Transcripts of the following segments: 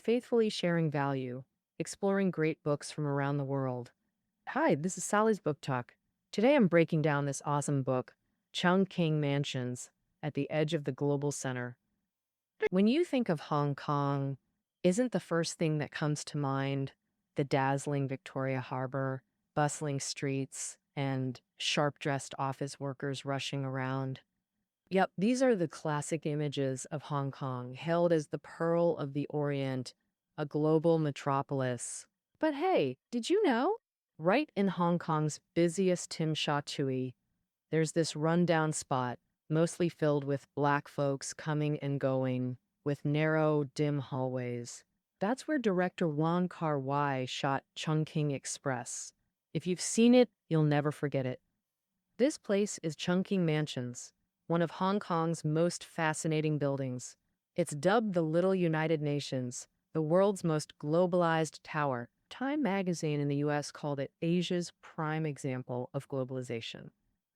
faithfully sharing value, exploring great books from around the world. Hi, this is Sally's Book Talk. Today I'm breaking down this awesome book, Chungking Mansions at the Edge of the Global Center. When you think of Hong Kong, isn't the first thing that comes to mind the dazzling Victoria Harbor, bustling streets, and sharp dressed office workers rushing around? Yep, these are the classic images of Hong Kong, hailed as the Pearl of the Orient, a global metropolis. But hey, did you know? Right in Hong Kong's busiest Tim Sha Tsui, there's this rundown spot, mostly filled with black folks coming and going, with narrow, dim hallways. That's where director Wong Kar-wai shot Chungking Express. If you've seen it, you'll never forget it. This place is Chungking Mansions, one of Hong Kong's most fascinating buildings. It's dubbed the Little United Nations, the world's most globalized tower. Time magazine in the US called it Asia's prime example of globalization.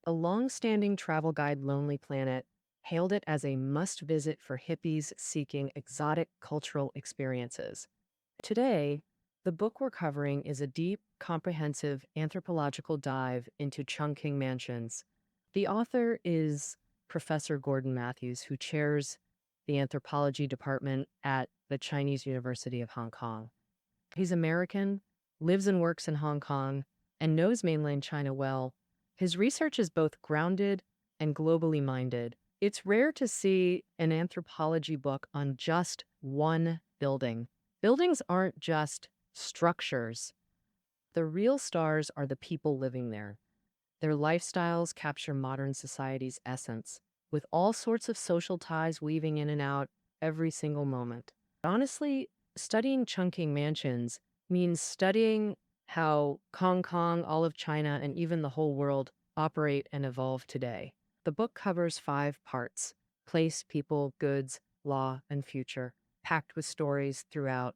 A long-standing travel guide, Lonely Planet, hailed it as a must-visit for hippies seeking exotic cultural experiences. Today, the book we're covering is a deep, comprehensive anthropological dive into Chungking Mansions. The author is Professor Gordon Matthews, who chairs the anthropology department at the Chinese University of Hong Kong. He's American, lives and works in Hong Kong, and knows mainland China well. His research is both grounded and globally minded. It's rare to see an anthropology book on just one building. Buildings aren't just structures. The real stars are the people living there. Their lifestyles capture modern society's essence, with all sorts of social ties weaving in and out every single moment. Honestly, studying Chungking Mansions means studying how Hong Kong, all of China, and even the whole world operate and evolve today. The book covers 5 parts: place, people, goods, law, and future, packed with stories throughout.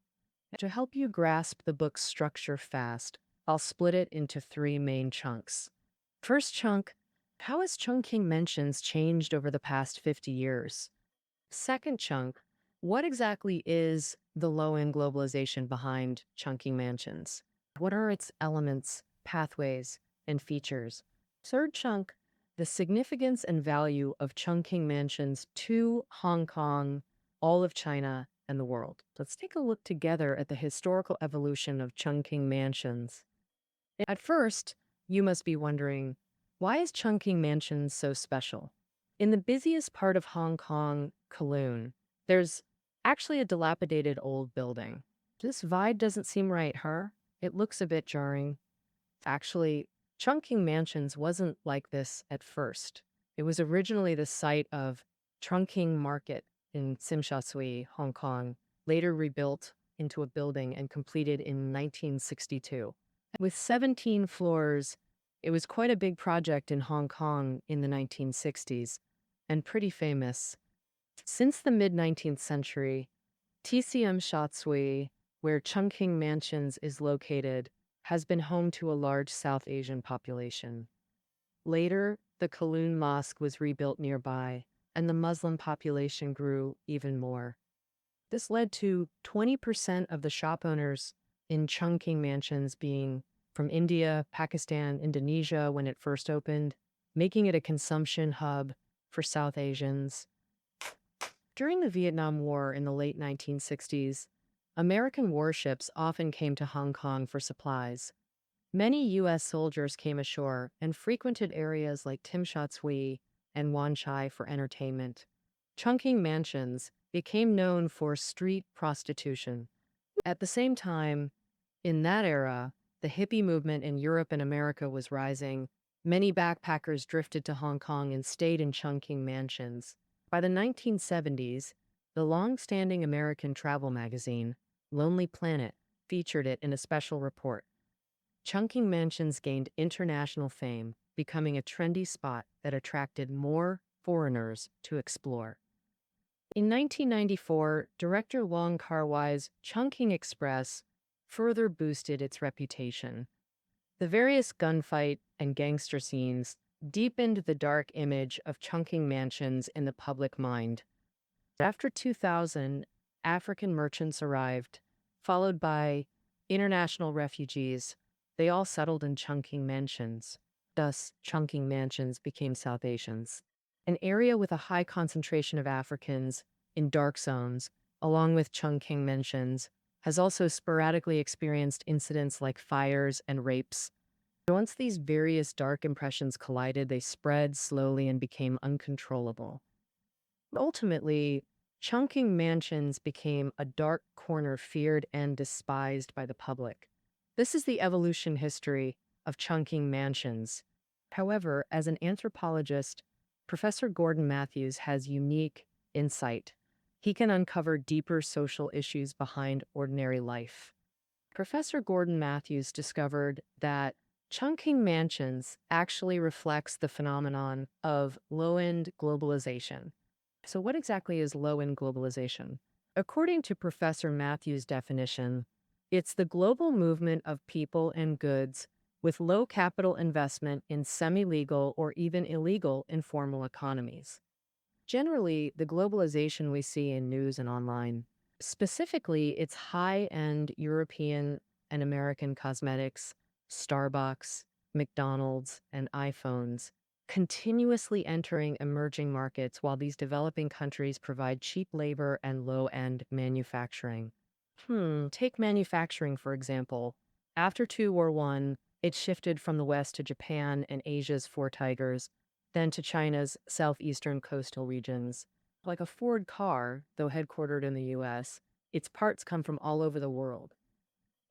To help you grasp the book's structure fast, I'll split it into 3 main chunks. First chunk: how has Chungking Mansions changed over the past 50 years? Second chunk: what exactly is the low-end globalization behind Chungking Mansions? What are its elements, pathways, and features? Third chunk: the significance and value of Chungking Mansions to Hong Kong, all of China, and the world. Let's take a look together at the historical evolution of Chungking Mansions. At first, you must be wondering, why is Chungking Mansions so special? In the busiest part of Hong Kong, Kowloon, there's actually a dilapidated old building. This vibe doesn't seem right, huh? It looks a bit jarring. Actually, Chungking Mansions wasn't like this at first. It was originally the site of Chungking Market in Tsim Sha Tsui, Hong Kong, later rebuilt into a building and completed in 1962. With 17 floors, it was quite a big project in Hong Kong in the 1960s, and pretty famous. Since the mid-19th century, TCM Sha Tsui, where Chungking Mansions is located, has been home to a large South Asian population. Later, the Kowloon Mosque was rebuilt nearby, and the Muslim population grew even more. This led to 20% of the shop owners in Chungking Mansions being from India, Pakistan, Indonesia when it first opened, making it a consumption hub for South Asians. During the Vietnam War in the late 1960s, American warships often came to Hong Kong for supplies. Many U.S. soldiers came ashore and frequented areas like Tim Sha Tsui and Wan Chai for entertainment. Chungking Mansions became known for street prostitution. At the same time, in that era, the hippie movement in Europe and America was rising. Many backpackers drifted to Hong Kong and stayed in Chungking Mansions. By the 1970s, the long-standing American travel magazine, Lonely Planet, featured it in a special report. Chungking Mansions gained international fame, becoming a trendy spot that attracted more foreigners to explore. In 1994, director Wong Kar-wai's Chungking Express further boosted its reputation. The various gunfight and gangster scenes deepened the dark image of Chungking Mansions in the public mind. After 2000, African merchants arrived, followed by international refugees. They all settled in Chungking mansions. Thus, Chungking mansions became South Asians. An area with a high concentration of Africans in dark zones, along with Chungking mansions, has also sporadically experienced incidents like fires and rapes. Once these various dark impressions collided, they spread slowly and became uncontrollable. Ultimately, Chungking mansions became a dark corner feared and despised by the public. This is the evolution history of Chungking mansions. However, as an anthropologist, Professor Gordon Matthews has unique insight. He can uncover deeper social issues behind ordinary life. Professor Gordon Matthews discovered that Chungking mansions actually reflects the phenomenon of low-end globalization. So what exactly is low-end globalization? According to Professor Matthews' definition, it's the global movement of people and goods with low capital investment in semi-legal or even illegal informal economies. Generally, the globalization we see in news and online, specifically, it's high-end European and American cosmetics, Starbucks, McDonald's, and iPhones, continuously entering emerging markets while these developing countries provide cheap labor and low-end manufacturing. Take manufacturing, for example. After World War I, it shifted from the West to Japan and Asia's Four Tigers, then to China's southeastern coastal regions. Like a Ford car, though headquartered in the US, its parts come from all over the world.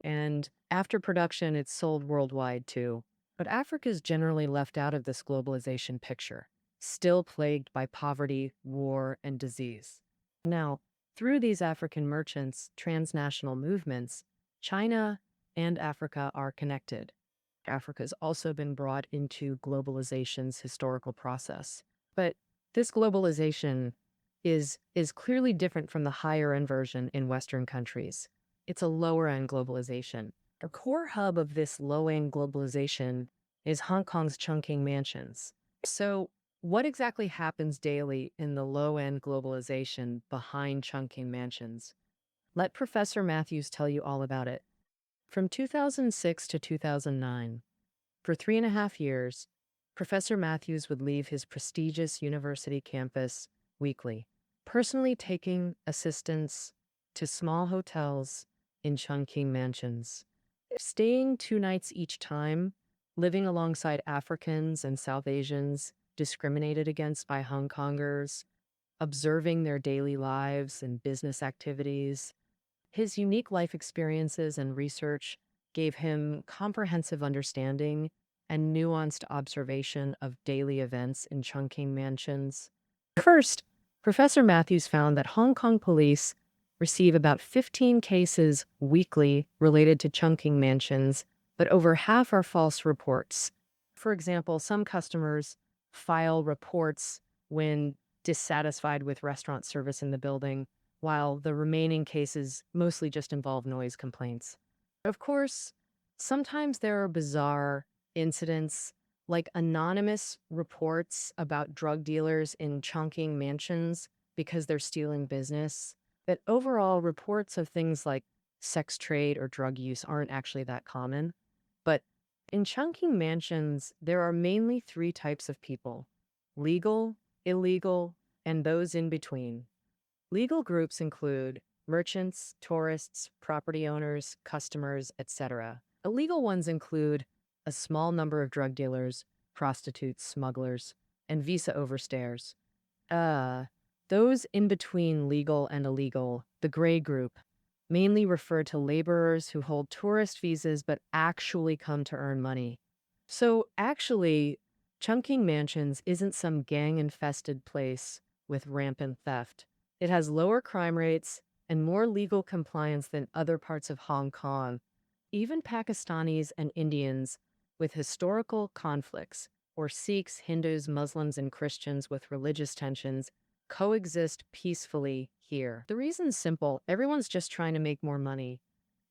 And after production, it's sold worldwide too. But Africa is generally left out of this globalization picture, still plagued by poverty, war, and disease. Now, through these African merchants' transnational movements, China and Africa are connected. Africa has also been brought into globalization's historical process. But this globalization is clearly different from the higher end version in Western countries. It's a lower end globalization. The core hub of this low end globalization is Hong Kong's Chungking mansions. So, what exactly happens daily in the low end globalization behind Chungking mansions? Let Professor Matthews tell you all about it. From 2006 to 2009, for 3.5 years, Professor Matthews would leave his prestigious university campus weekly, personally taking assistants to small hotels in Chungking mansions, staying 2 nights each time, living alongside Africans and South Asians discriminated against by Hong Kongers, observing their daily lives and business activities. His unique life experiences and research gave him comprehensive understanding and nuanced observation of daily events in Chungking mansions. First, Professor Matthews found that Hong Kong police receive about 15 cases weekly related to Chungking mansions, but over half are false reports. For example, some customers file reports when dissatisfied with restaurant service in the building, while the remaining cases mostly just involve noise complaints. Of course, sometimes there are bizarre incidents like anonymous reports about drug dealers in Chongqing mansions because they're stealing business. But overall, reports of things like sex trade or drug use aren't actually that common. But in Chongqing mansions, there are mainly three types of people: legal, illegal, and those in between. Legal groups include merchants, tourists, property owners, customers, etc. Illegal ones include a small number of drug dealers, prostitutes, smugglers, and visa overstayers. Uh, those in between legal and illegal, the gray group, mainly refer to laborers who hold tourist visas but actually come to earn money. So actually, Chungking Mansions isn't some gang-infested place with rampant theft. It has lower crime rates and more legal compliance than other parts of Hong Kong. Even Pakistanis and Indians with historical conflicts, or Sikhs, Hindus, Muslims, and Christians with religious tensions, coexist peacefully here. The reason's simple: everyone's just trying to make more money.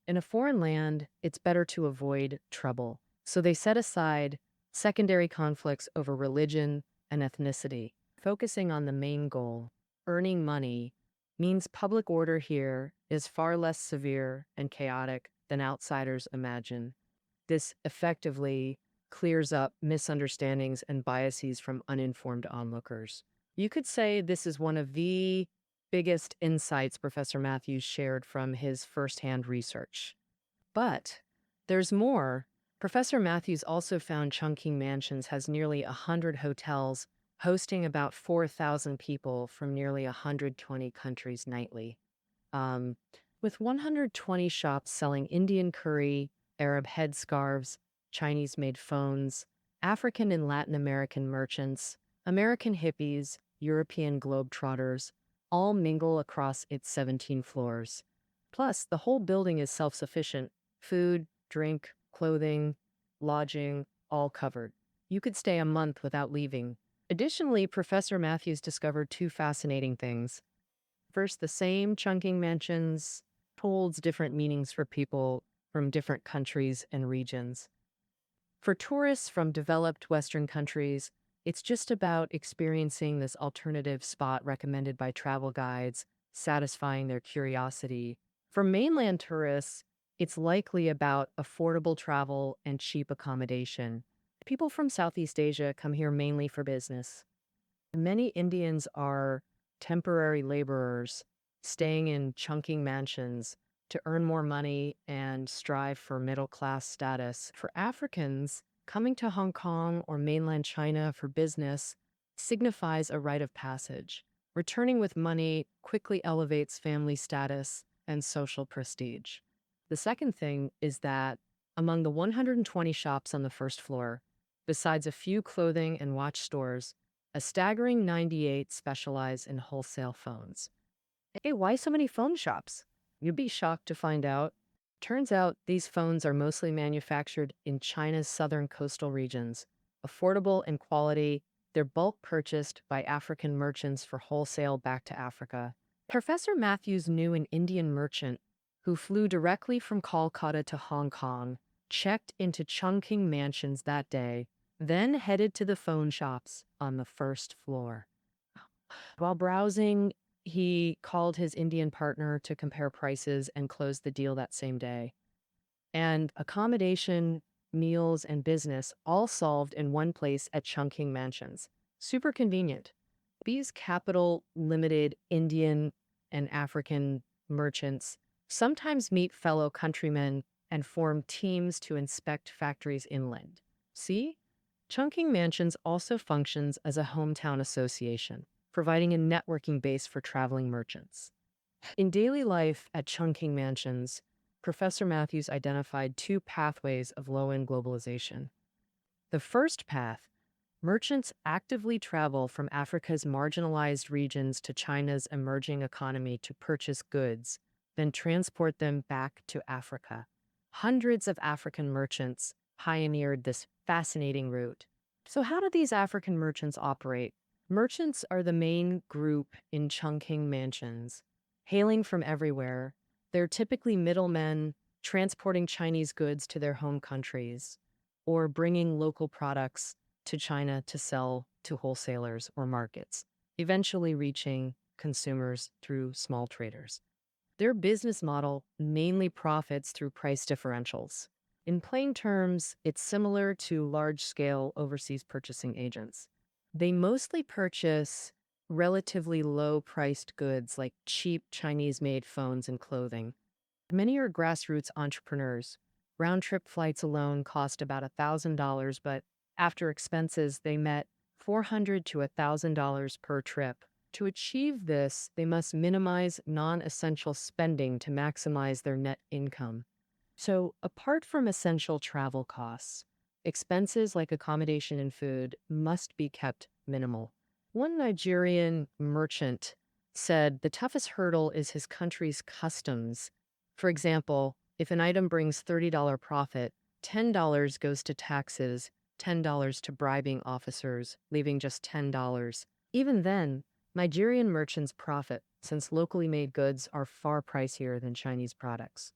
In a foreign land, it's better to avoid trouble. So they set aside secondary conflicts over religion and ethnicity, focusing on the main goal: earning money means public order here is far less severe and chaotic than outsiders imagine. This effectively clears up misunderstandings and biases from uninformed onlookers. You could say this is one of the biggest insights Professor Matthews shared from his firsthand research. But there's more. Professor Matthews also found Chungking Mansions has nearly 100 hotels, hosting about 4,000 people from nearly 120 countries nightly. Um, with 120 shops selling Indian curry, Arab headscarves, Chinese made phones, African and Latin American merchants, American hippies, European globetrotters, all mingle across its 17 floors. Plus, the whole building is self sufficient: food, drink, clothing, lodging, all covered. You could stay a month without leaving. Additionally, Professor Matthews discovered two fascinating things. First, the same chunking mansions holds different meanings for people from different countries and regions. For tourists from developed Western countries, it's just about experiencing this alternative spot recommended by travel guides, satisfying their curiosity. For mainland tourists, it's likely about affordable travel and cheap accommodation. People from Southeast Asia come here mainly for business. Many Indians are temporary laborers staying in chunking mansions to earn more money and strive for middle class status. For Africans, coming to Hong Kong or mainland China for business signifies a rite of passage. Returning with money quickly elevates family status and social prestige. The second thing is that among the 120 shops on the first floor, besides a few clothing and watch stores, a staggering 98 specialize in wholesale phones. Hey, why so many phone shops? You'd be shocked to find out. Turns out these phones are mostly manufactured in China's southern coastal regions. Affordable in quality, they're bulk purchased by African merchants for wholesale back to Africa. Professor Matthews knew an Indian merchant who flew directly from Kolkata to Hong Kong, checked into Chungking Mansions that day, then headed to the phone shops on the first floor. While browsing, he called his Indian partner to compare prices and closed the deal that same day. And accommodation, meals, and business all solved in one place at Chungking Mansions. Super convenient. These capital limited Indian and African merchants sometimes meet fellow countrymen and form teams to inspect factories inland. See? Chungking Mansions also functions as a hometown association, providing a networking base for traveling merchants. In daily life at Chungking Mansions, Professor Matthews identified two pathways of low-end globalization. The first path: merchants actively travel from Africa's marginalized regions to China's emerging economy to purchase goods, then transport them back to Africa. Hundreds of African merchants pioneered this fascinating route. So, how do these African merchants operate? Merchants are the main group in Chungking Mansions. Hailing from everywhere, they're typically middlemen transporting Chinese goods to their home countries or bringing local products to China to sell to wholesalers or markets, eventually reaching consumers through small traders. Their business model mainly profits through price differentials. In plain terms, it's similar to large-scale overseas purchasing agents. They mostly purchase relatively low-priced goods like cheap Chinese-made phones and clothing. Many are grassroots entrepreneurs. Round-trip flights alone cost about $1,000, but after expenses, they met $400 to $1,000 per trip. To achieve this, they must minimize non-essential spending to maximize their net income. So, apart from essential travel costs, expenses like accommodation and food must be kept minimal. One Nigerian merchant said the toughest hurdle is his country's customs. For example, if an item brings $30 profit, $10 goes to taxes, $10 to bribing officers, leaving just $10. Even then, Nigerian merchants profit since locally made goods are far pricier than Chinese products.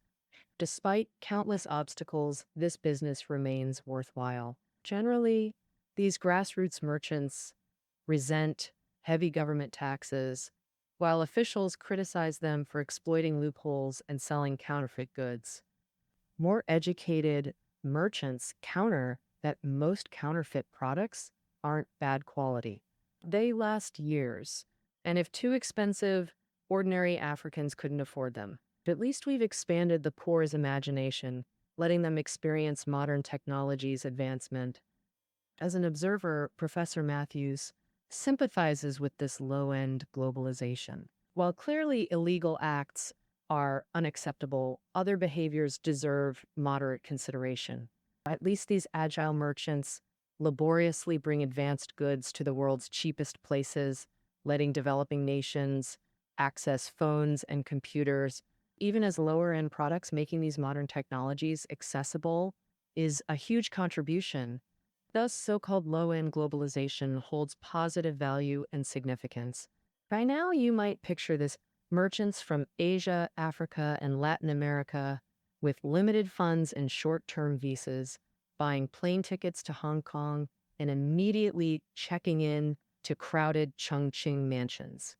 Despite countless obstacles, this business remains worthwhile. Generally, these grassroots merchants resent heavy government taxes, while officials criticize them for exploiting loopholes and selling counterfeit goods. More educated merchants counter that most counterfeit products aren't bad quality. They last years, and if too expensive, ordinary Africans couldn't afford them. At least we've expanded the poor's imagination, letting them experience modern technology's advancement. As an observer, Professor Matthews sympathizes with this low-end globalization. While clearly illegal acts are unacceptable, other behaviors deserve moderate consideration. At least these agile merchants laboriously bring advanced goods to the world's cheapest places, letting developing nations access phones and computers. Even as lower-end products, making these modern technologies accessible is a huge contribution. Thus, so-called low-end globalization holds positive value and significance. By now, you might picture this: merchants from Asia, Africa, and Latin America with limited funds and short-term visas, buying plane tickets to Hong Kong and immediately checking in to crowded Chungking mansions.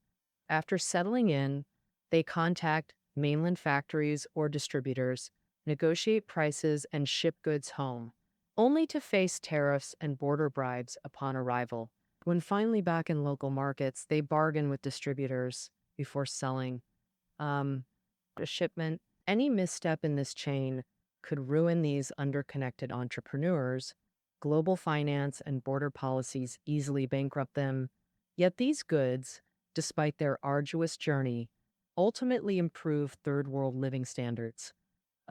After settling in, they contact mainland factories or distributors, negotiate prices, and ship goods home, only to face tariffs and border bribes upon arrival. When finally back in local markets, they bargain with distributors before selling a shipment. Any misstep in this chain could ruin these underconnected entrepreneurs. Global finance and border policies easily bankrupt them. Yet these goods, despite their arduous journey, ultimately improve third world living standards.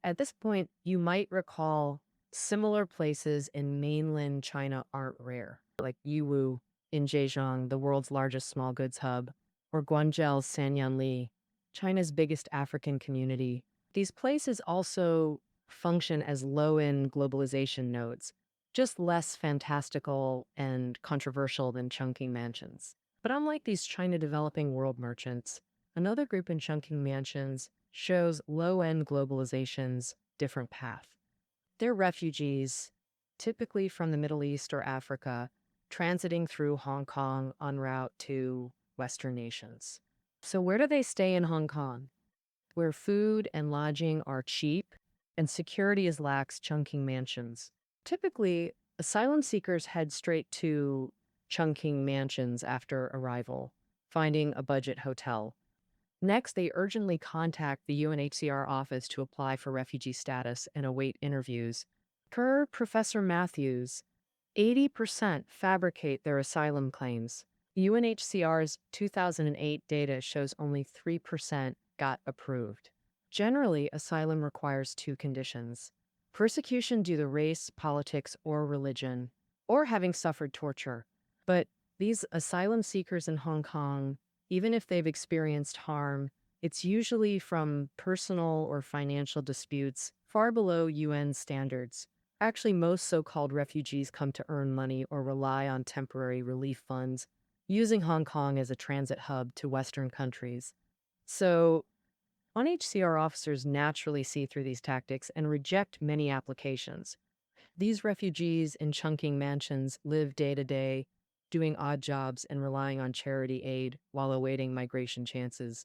At this point, you might recall similar places in mainland China aren't rare, like Yiwu in Zhejiang, the world's largest small goods hub, or Guangzhou's Sanyanli, China's biggest African community. These places also function as low-end globalization nodes, just less fantastical and controversial than Chungking mansions. But unlike these China developing world merchants, another group in Chungking mansions shows low-end globalization's different path. They're refugees, typically from the Middle East or Africa, transiting through Hong Kong en route to Western nations. So where do they stay in Hong Kong? Where food and lodging are cheap and security is lax, Chungking mansions. Typically, asylum seekers head straight to Chungking mansions after arrival, finding a budget hotel. Next, they urgently contact the UNHCR office to apply for refugee status and await interviews. Per Professor Matthews, 80% fabricate their asylum claims. UNHCR's 2008 data shows only 3% got approved. Generally, asylum requires two conditions: persecution due to race, politics, or religion, or having suffered torture. But these asylum seekers in Hong Kong, even if they've experienced harm, it's usually from personal or financial disputes far below UN standards. Actually, most so-called refugees come to earn money or rely on temporary relief funds, using Hong Kong as a transit hub to Western countries. So, UNHCR officers naturally see through these tactics and reject many applications. These refugees in Chungking mansions live day to day, doing odd jobs and relying on charity aid while awaiting migration chances.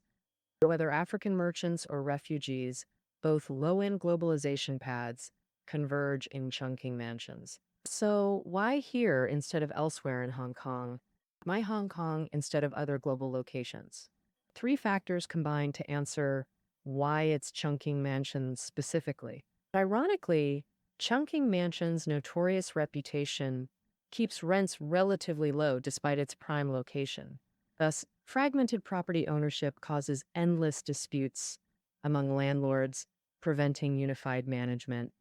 Whether African merchants or refugees, both low-end globalization paths converge in Chungking mansions. So why here instead of elsewhere in Hong Kong? Why Hong Kong instead of other global locations? Three factors combine to answer why it's Chungking mansions specifically. Ironically, Chungking mansion's notorious reputation keeps rents relatively low despite its prime location. Thus, fragmented property ownership causes endless disputes among landlords, preventing unified management.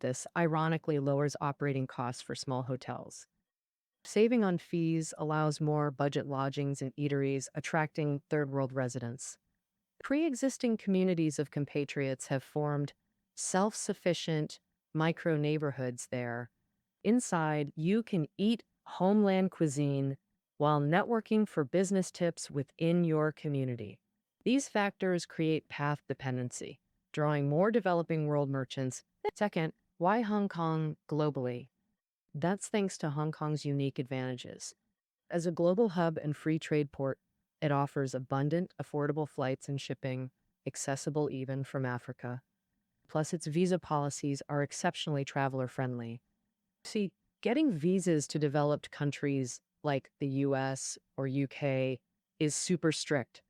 This ironically lowers operating costs for small hotels. Saving on fees allows more budget lodgings and eateries, attracting third world residents. Pre-existing communities of compatriots have formed self-sufficient micro-neighborhoods there. Inside, you can eat homeland cuisine while networking for business tips within your community. These factors create path dependency, drawing more developing world merchants. Second, why Hong Kong globally? That's thanks to Hong Kong's unique advantages. As a global hub and free trade port, It offers abundant, affordable flights and shipping, accessible even from Africa. Plus, its visa policies are exceptionally traveler friendly. See, getting visas to developed countries like the US or UK is super strict.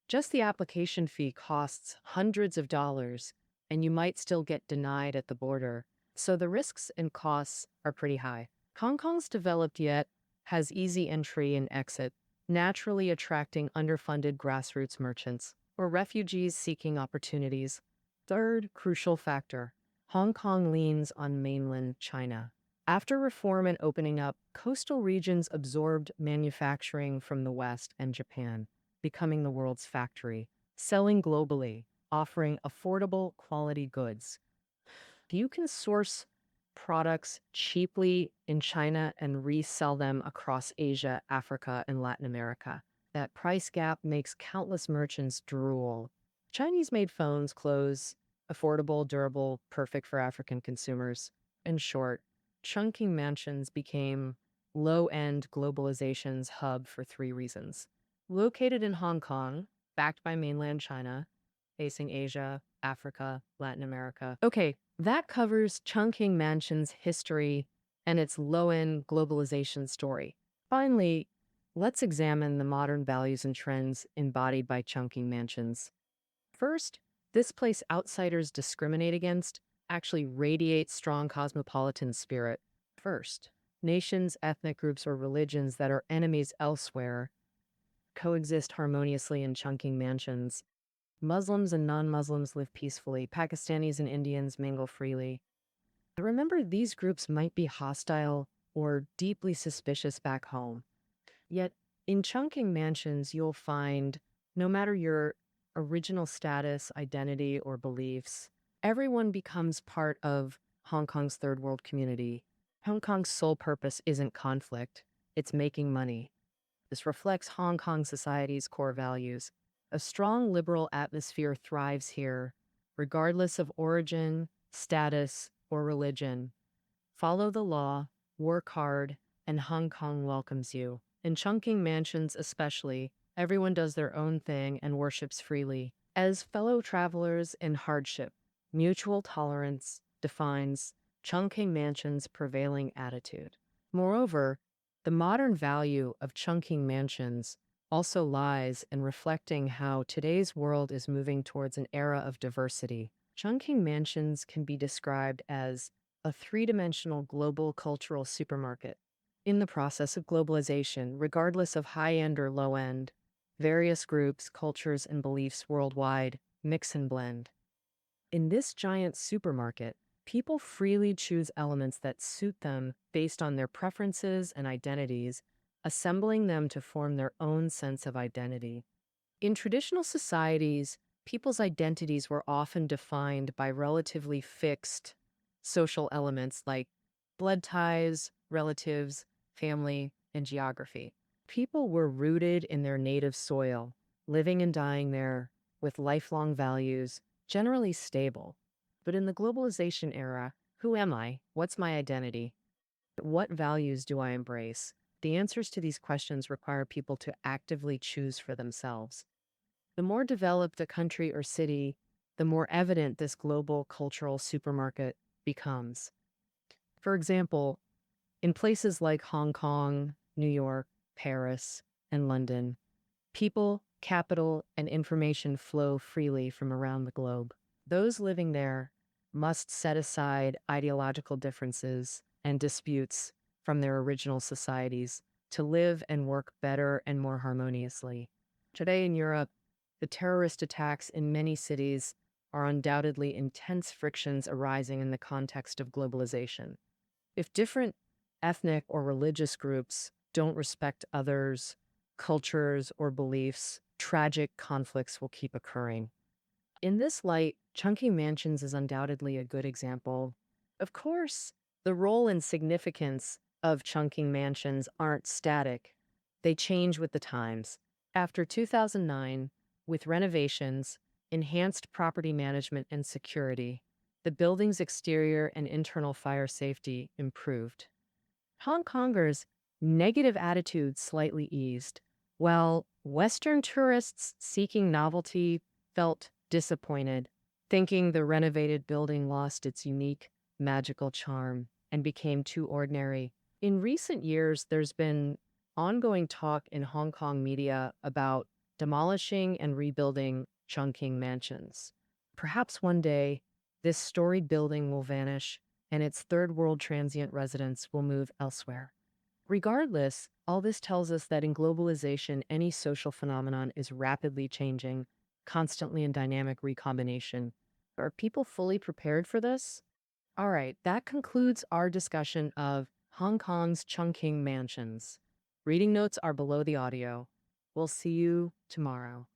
Just the application fee costs hundreds of dollars, and you might still get denied at the border. So the risks and costs are pretty high. Hong Kong's developed yet has easy entry and exit, naturally attracting underfunded grassroots merchants or refugees seeking opportunities. Third crucial factor, Hong Kong leans on mainland China. After reform and opening up, coastal regions absorbed manufacturing from the West and Japan, becoming the world's factory, selling globally, offering affordable quality goods. You can source products cheaply in China and resell them across Asia, Africa, and Latin America. That price gap makes countless merchants drool. Chinese made phones, clothes, affordable, durable, perfect for African consumers. In short, Chungking Mansions became low end globalization's hub for three reasons. Located in Hong Kong, backed by mainland China, facing Asia, Africa, Latin America. Okay, that covers Chungking Mansion's history and its low-end globalization story. Finally, let's examine the modern values and trends embodied by Chungking Mansions. First, this place outsiders discriminate against actually radiates strong cosmopolitan spirit. First, nations, ethnic groups, or religions that are enemies elsewhere coexist harmoniously in Chungking Mansions. Muslims and non-Muslims live peacefully. Pakistanis and Indians mingle freely. Remember, these groups might be hostile or deeply suspicious back home. Yet, in Chungking Mansions, you'll find, no matter your original status, identity, or beliefs, everyone becomes part of Hong Kong's third world community. Hong Kong's sole purpose isn't conflict, it's making money. This reflects Hong Kong society's core values. A strong liberal atmosphere thrives here, regardless of origin, status, or religion. Follow the law, work hard, and Hong Kong welcomes you. In Chungking Mansions especially, everyone does their own thing and worships freely. As fellow travelers in hardship, mutual tolerance defines Chungking Mansion's prevailing attitude. Moreover, the modern value of Chungking Mansions also lies in reflecting how today's world is moving towards an era of diversity. Chungking Mansions can be described as a three-dimensional global cultural supermarket. In the process of globalization, regardless of high-end or low-end, various groups, cultures, and beliefs worldwide mix and blend. In this giant supermarket, people freely choose elements that suit them based on their preferences and identities, assembling them to form their own sense of identity. In traditional societies, people's identities were often defined by relatively fixed social elements like blood ties, relatives, family, and geography. People were rooted in their native soil, living and dying there with lifelong values, generally stable. But in the globalization era, who am I? What's my identity? What values do I embrace? The answers to these questions require people to actively choose for themselves. The more developed a country or city, the more evident this global cultural supermarket becomes. For example, in places like Hong Kong, New York, Paris, and London, people, capital, and information flow freely from around the globe. Those living there must set aside ideological differences and disputes from their original societies to live and work better and more harmoniously. Today in Europe, the terrorist attacks in many cities are undoubtedly intense frictions arising in the context of globalization. If different ethnic or religious groups don't respect others' cultures or beliefs, tragic conflicts will keep occurring. In this light, Chungking Mansions is undoubtedly a good example. Of course, the role and significance of Chungking Mansions aren't static. They change with the times. After 2009, with renovations, enhanced property management and security, the building's exterior and internal fire safety improved. Hong Kongers' negative attitudes slightly eased, Well, Western tourists seeking novelty felt disappointed, thinking the renovated building lost its unique, magical charm and became too ordinary. In recent years, there's been ongoing talk in Hong Kong media about demolishing and rebuilding Chungking mansions. Perhaps one day, this storied building will vanish and its third world transient residents will move elsewhere. Regardless, all this tells us that in globalization, any social phenomenon is rapidly changing, constantly in dynamic recombination. Are people fully prepared for this? All right, that concludes our discussion of Hong Kong's Chungking mansions. Reading notes are below the audio. We'll see you tomorrow.